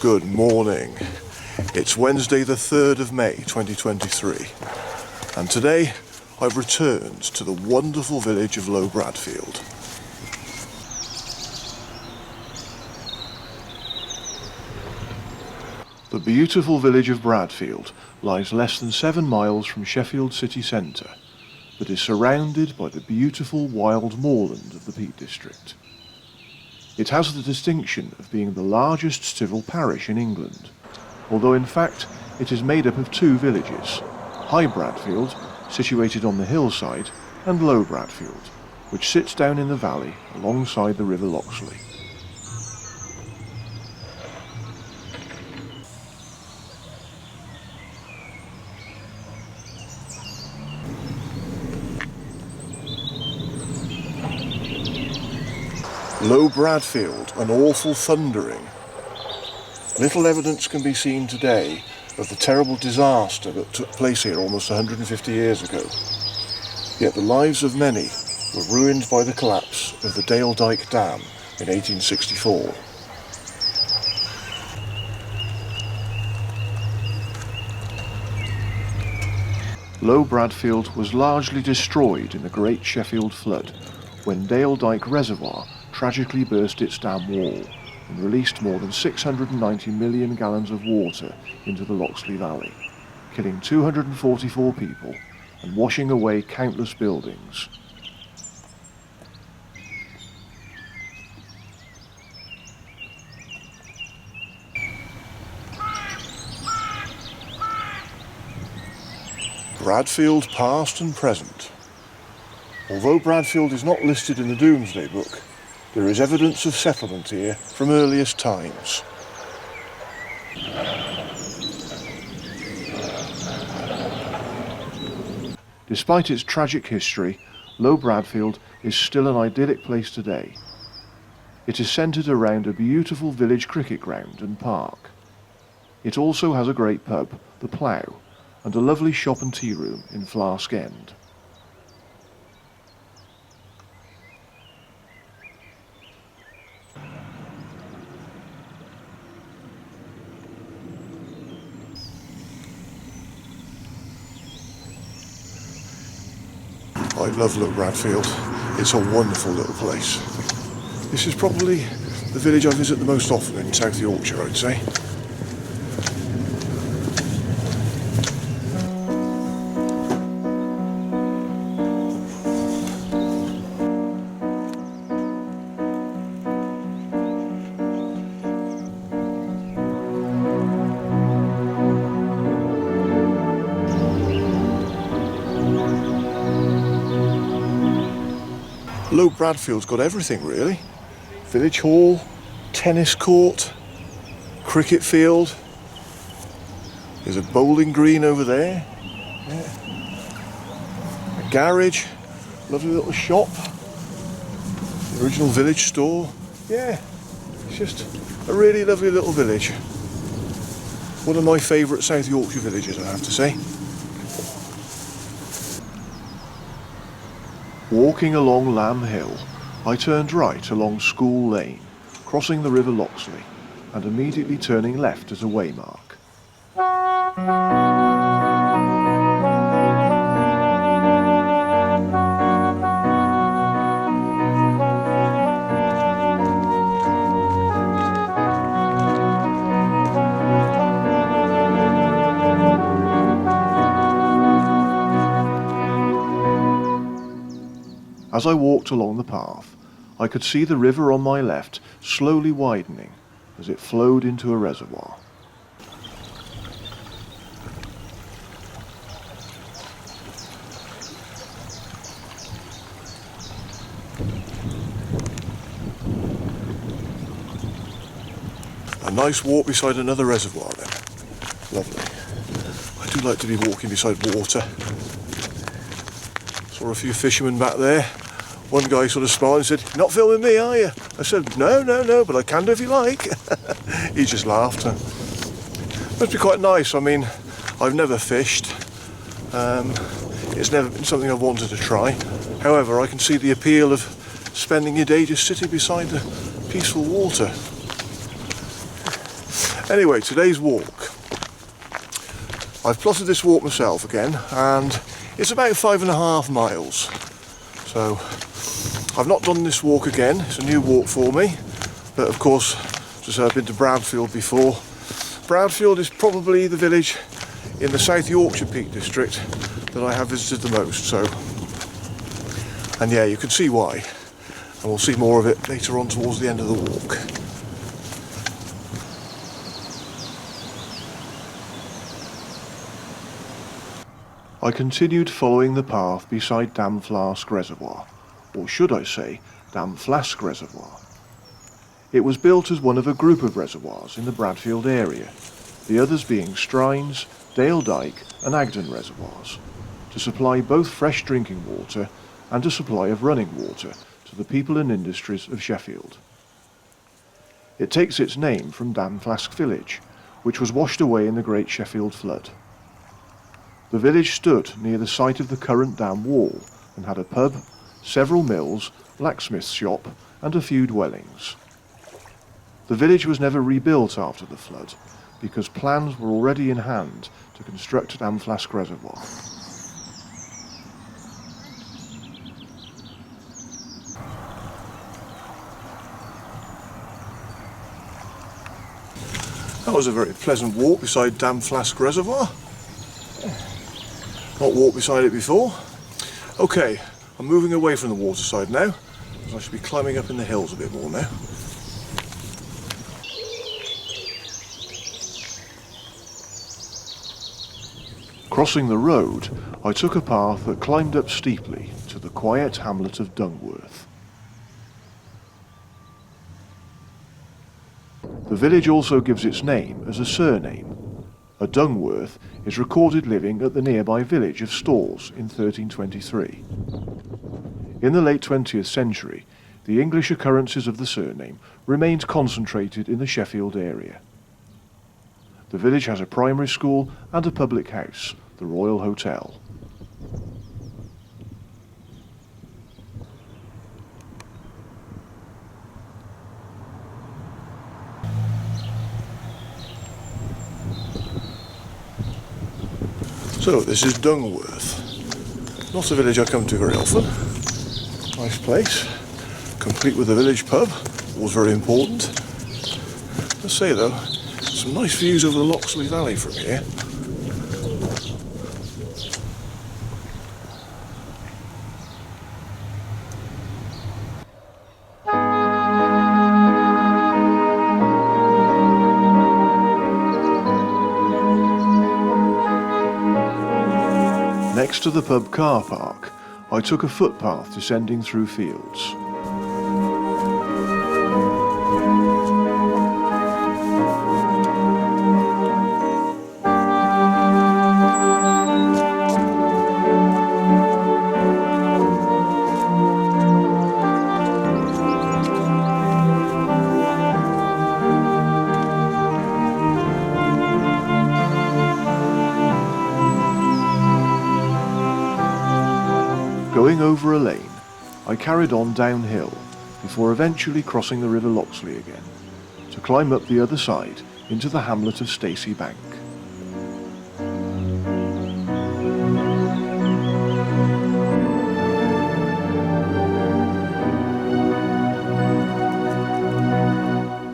Good morning. It's Wednesday the 3rd of May 2023 and today I've returned to the wonderful village of Low Bradfield. The beautiful village of Bradfield lies less than 7 miles from Sheffield city centre, but is surrounded by the beautiful wild moorland of the Peak District. It has the distinction of being the largest civil parish in England, although in fact it is made up of 2 villages, High Bradfield, situated on the hillside, and Low Bradfield, which sits down in the valley alongside the River Loxley. Low Bradfield, an awful thundering. Little evidence can be seen today of the terrible disaster that took place here almost 150 years ago. Yet the lives of many were ruined by the collapse of the Dale Dyke Dam in 1864. Low Bradfield was largely destroyed in the Great Sheffield Flood when Dale Dyke Reservoir tragically burst its dam wall and released more than 690 million gallons of water into the Loxley Valley, killing 244 people and washing away countless buildings. Bradfield past and present. Although Bradfield is not listed in the Domesday Book, there is evidence of settlement here from earliest times. Despite its tragic history, Low Bradfield is still an idyllic place today. It is centred around a beautiful village cricket ground and park. It also has a great pub, the Plough, and a lovely shop and tea room in Flask End. I love Low Bradfield. It's a wonderful little place. This is probably the village I visit the most often in South Yorkshire, I'd say. Low Bradfield's got everything really. Village hall, tennis court, cricket field. There's a bowling green over there. Yeah. A garage, lovely little shop. The original village store. Yeah, it's just a really lovely little village. One of my favourite South Yorkshire villages, I have to say. Walking along Lamb Hill, I turned right along School Lane, crossing the River Loxley, and immediately turning left at a waymark. As I walked along the path, I could see the river on my left slowly widening as it flowed into a reservoir. A nice walk beside another reservoir then. Lovely. I do like to be walking beside water. Saw a few fishermen back there. One guy sort of smiled and said, "Not filming me, are you?" I said, No, but I can do if you like." He just laughed. Must be quite nice. I mean, I've never fished. It's never been something I've wanted to try. However, I can see the appeal of spending your day just sitting beside the peaceful water. Anyway, today's walk. I've plotted this walk myself again, and it's about 5.5 miles. So I've not done this walk again, it's a new walk for me, but of course, just I've been to Bradfield before. Bradfield is probably the village in the South Yorkshire Peak District that I have visited the most, so, and yeah, you can see why, and we'll see more of it later on towards the end of the walk. I continued following the path beside Dam Flask Reservoir, or should I say, Damflask Reservoir. It was built as one of a group of reservoirs in the Bradfield area, the others being Strines, Dale Dyke and Agden reservoirs, to supply both fresh drinking water and a supply of running water to the people and industries of Sheffield. It takes its name from Damflask village, which was washed away in the Great Sheffield Flood. The village stood near the site of the current dam wall and had a pub, several mills, blacksmith's shop and a few dwellings. The village was never rebuilt after the flood because plans were already in hand to construct Damflask Reservoir. That was a very pleasant walk beside Damflask Reservoir. Not walked beside it before. Okay, I'm moving away from the waterside now, because I should be climbing up in the hills a bit more now. Crossing the road, I took a path that climbed up steeply to the quiet hamlet of Dungworth. The village also gives its name as a surname. A Dungworth is recorded living at the nearby village of Stores in 1323. In the late 20th century, the English occurrences of the surname remained concentrated in the Sheffield area. The village has a primary school and a public house, the Royal Hotel. So this is Dungworth. Not a village I come to very often. Nice place, complete with a village pub, was very important. Let's say though, some nice views over the Loxley Valley from here. Next to the pub car park, I took a footpath descending through fields. Going over a lane, I carried on downhill before eventually crossing the River Loxley again to climb up the other side into the hamlet of Stacey Bank.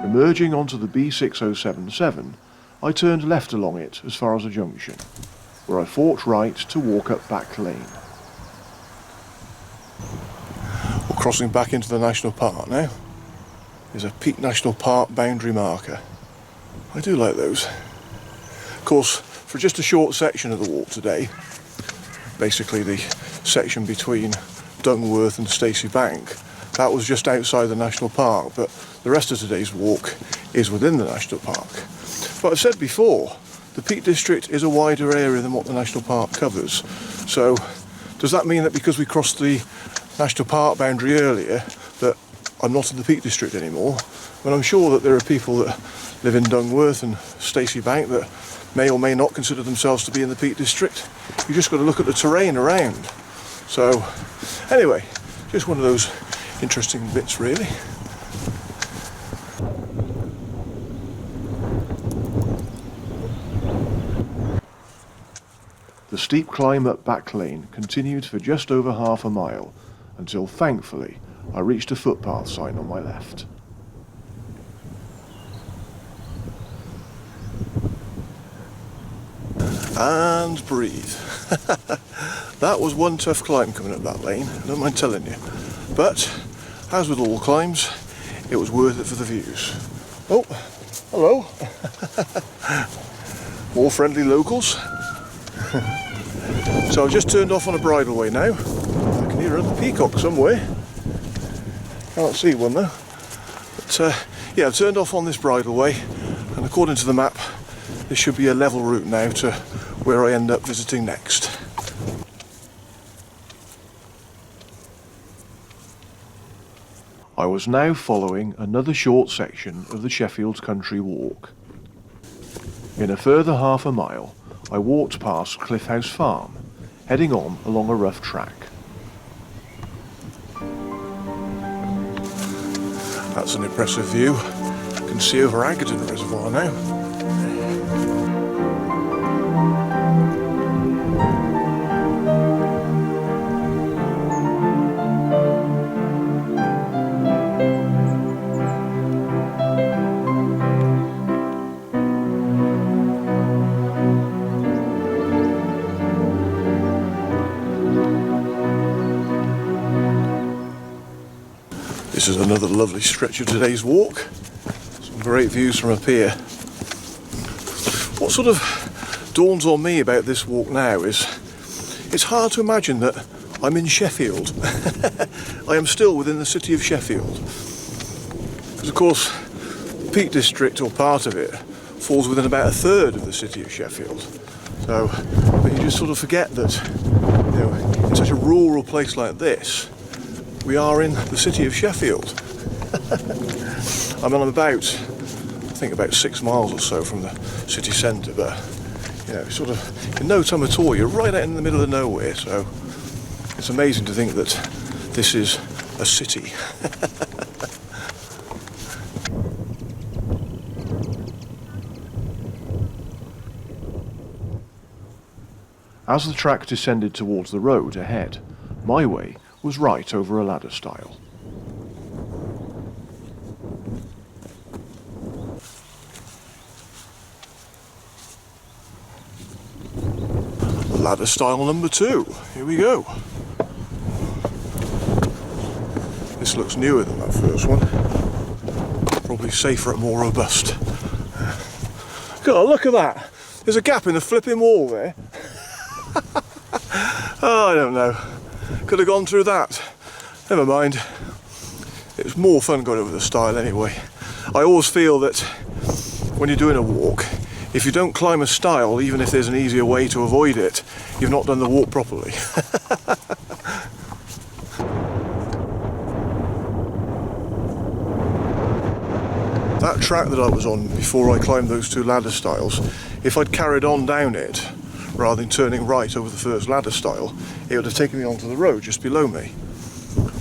Emerging onto the B6077, I turned left along it as far as a junction, where I forked right to walk up Back Lane. Crossing back into the National Park now. There's a Peak National Park boundary marker. I do like those. Of course, for just a short section of the walk today, basically the section between Dungworth and Stacey Bank, that was just outside the National Park, but the rest of today's walk is within the National Park. But I've said before, the Peak District is a wider area than what the National Park covers. So does that mean that because we crossed the National Park boundary earlier that I'm not in the Peak District anymore? When I'm sure that there are people that live in Dungworth and Stacey Bank that may or may not consider themselves to be in the Peak District. You just got to look at the terrain around. So anyway, just one of those interesting bits really. steep climb up Back Lane continued for just over half a mile, until thankfully I reached a footpath sign on my left. And breathe. That was one tough climb coming up that lane, I don't mind telling you. But, as with all climbs, it was worth it for the views. Oh, hello. More friendly locals. So I've just turned off on a bridleway now. I can hear another peacock somewhere. Can't see one though. But yeah, I've turned off on this bridleway, and according to the map, this should be a level route now to where I end up visiting next. I was now following another short section of the Sheffield Country Walk. In a further half a mile, I walked past Cliff House Farm, heading on along a rough track. That's an impressive view. You can see over Agaton Reservoir now. This is another lovely stretch of today's walk. Some great views from up here. What sort of dawns on me about this walk now is it's hard to imagine that I'm in Sheffield. I am still within the city of Sheffield. Because of course, the Peak District, or part of it, falls within about a third of the city of Sheffield. So, but you just sort of forget that, you know, in such a rural place like this, we are in the city of Sheffield. I mean, I'm about 6 miles or so from the city centre, but you know, sort of in no time at all, you're right out in the middle of nowhere. So it's amazing to think that this is a city. As the track descended towards the road ahead, my way was right over a ladder stile. Ladder stile number 2. Here we go. This looks newer than that first one. Probably safer and more robust. God, look at that. There's a gap in the flipping wall there. Oh, I don't know. Could have gone through that. Never mind. It was more fun going over the stile anyway. I always feel that when you're doing a walk, if you don't climb a stile, even if there's an easier way to avoid it, you've not done the walk properly. That track that I was on before I climbed those 2 ladder stiles, if I'd carried on down it, rather than turning right over the first ladder stile, it would have taken me onto the road just below me.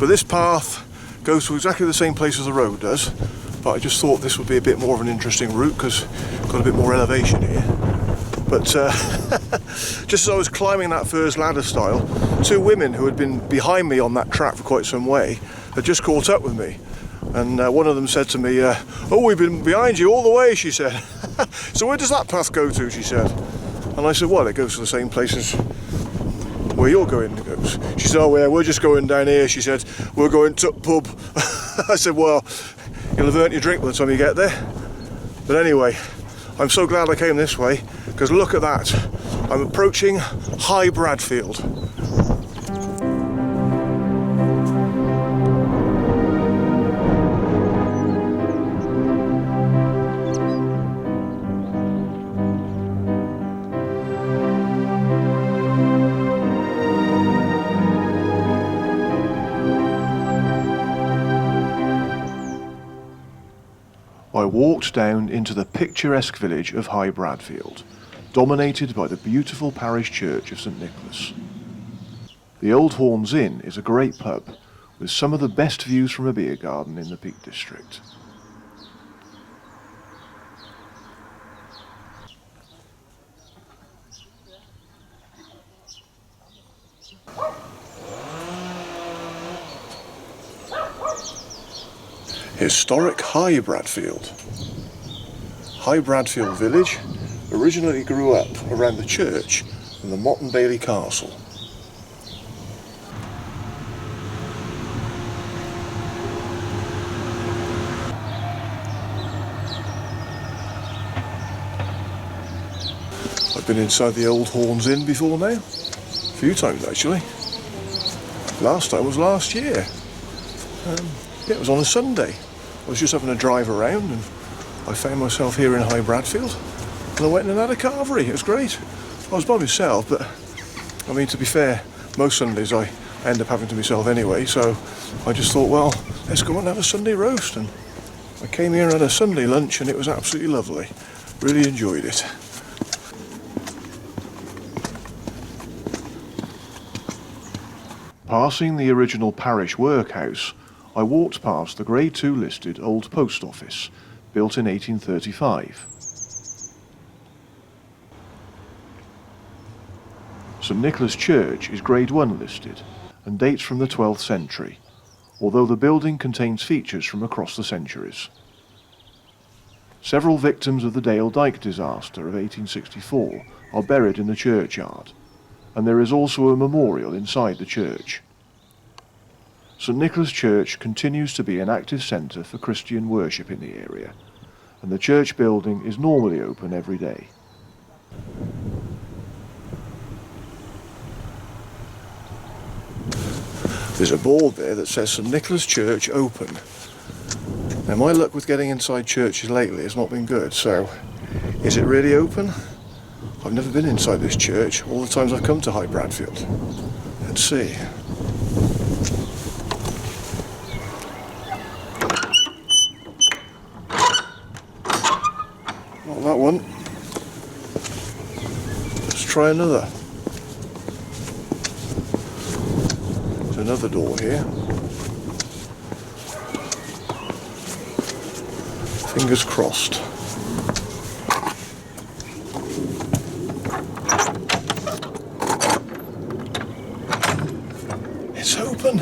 But this path goes to exactly the same place as the road does, but I just thought this would be a bit more of an interesting route because it's got a bit more elevation here. But just as I was climbing that first ladder stile, 2 women who had been behind me on that track for quite some way had just caught up with me. And one of them said to me, "Oh, we've been behind you all the way," she said. "So where does that path go to?" she said. And I said, "Well, it goes to the same place as where you're going." It goes. She said, "Oh, yeah, we're just going down here." She said, "We're going to pub." I said, "Well, you'll have earned your drink by the time you get there." But anyway, I'm so glad I came this way, because look at that. I'm approaching High Bradfield. I walked down into the picturesque village of High Bradfield, dominated by the beautiful parish church of St Nicholas. The Old Horns Inn is a great pub, with some of the best views from a beer garden in the Peak District. Historic High Bradfield. High Bradfield village originally grew up around the church and the Motte and Bailey Castle. I've been inside the old Horns Inn before now, a few times actually. Last time was last year. It was on a Sunday. I was just having a drive around and I found myself here in High Bradfield and I went and had a carvery. It was great. I was by myself, but I mean, to be fair, most Sundays I end up having to myself anyway, so I just thought, well, let's go and have a Sunday roast. And I came here and had a Sunday lunch and it was absolutely lovely. Really enjoyed it. Passing the original parish workhouse, I walked past the Grade 2 listed old post office, built in 1835. St Nicholas Church is Grade 1 listed and dates from the 12th century, although the building contains features from across the centuries. Several victims of the Dale Dyke disaster of 1864 are buried in the churchyard, and there is also a memorial inside the church. St Nicholas Church continues to be an active centre for Christian worship in the area, and the church building is normally open every day. There's a board there that says St Nicholas Church open. Now my luck with getting inside churches lately has not been good, so is it really open? I've never been inside this church all the times I've come to High Bradfield. Let's see. Not that one. Let's try another. There's another door here. Fingers crossed. It's open.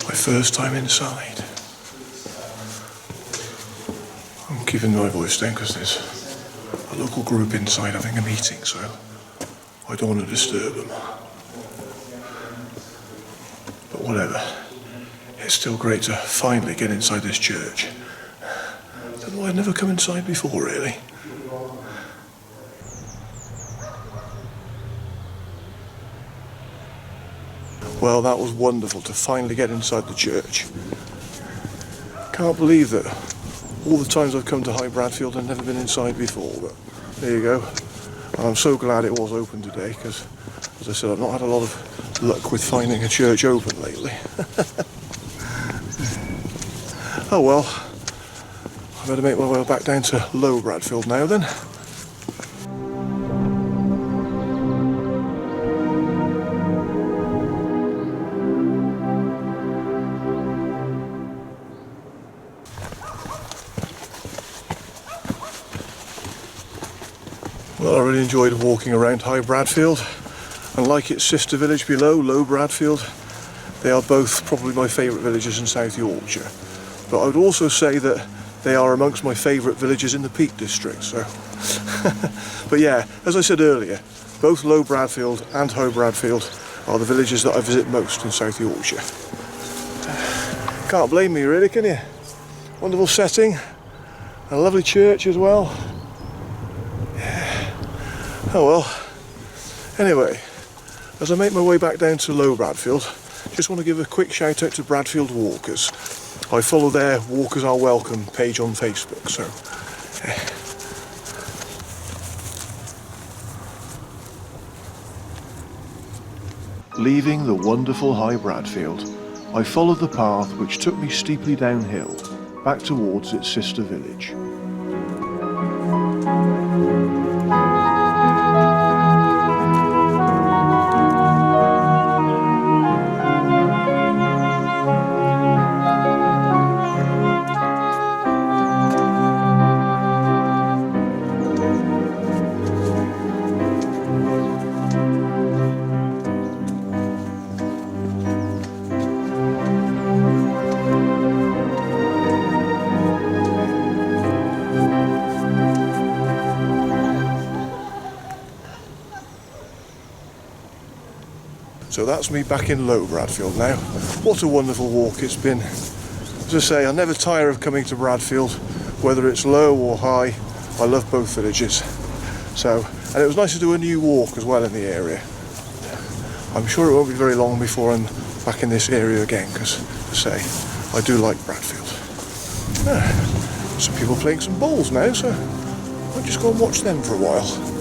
My first time inside. I'm keeping my voice down because there's a local group inside having a meeting, so I don't want to disturb them. But whatever, it's still great to finally get inside this church. I don't know why I'd never come inside before, really. Well, that was wonderful to finally get inside the church. Can't believe that all the times I've come to High Bradfield I've never been inside before, but there you go. And I'm so glad it was open today because, as I said, I've not had a lot of luck with finding a church open lately. Oh well, I better make my way back down to Low Bradfield now then. Well, I really enjoyed walking around High Bradfield, and like its sister village below, Low Bradfield, they are both probably my favourite villages in South Yorkshire. But I would also say that they are amongst my favourite villages in the Peak District, so... But yeah, as I said earlier, both Low Bradfield and High Bradfield are the villages that I visit most in South Yorkshire. Can't blame me really, can you? Wonderful setting, and a lovely church as well. Oh well, anyway, as I make my way back down to Low Bradfield, just want to give a quick shout out to Bradfield Walkers. I follow their Walkers Are Welcome page on Facebook, so... Leaving the wonderful High Bradfield, I followed the path which took me steeply downhill, back towards its sister village. So that's me back in Low Bradfield now. What a wonderful walk it's been. As I say, I never tire of coming to Bradfield, whether it's low or high. I love both villages. So, and it was nice to do a new walk as well in the area. I'm sure it won't be very long before I'm back in this area again, because, as I say, I do like Bradfield. Some people playing some bowls now, so I'll just go and watch them for a while.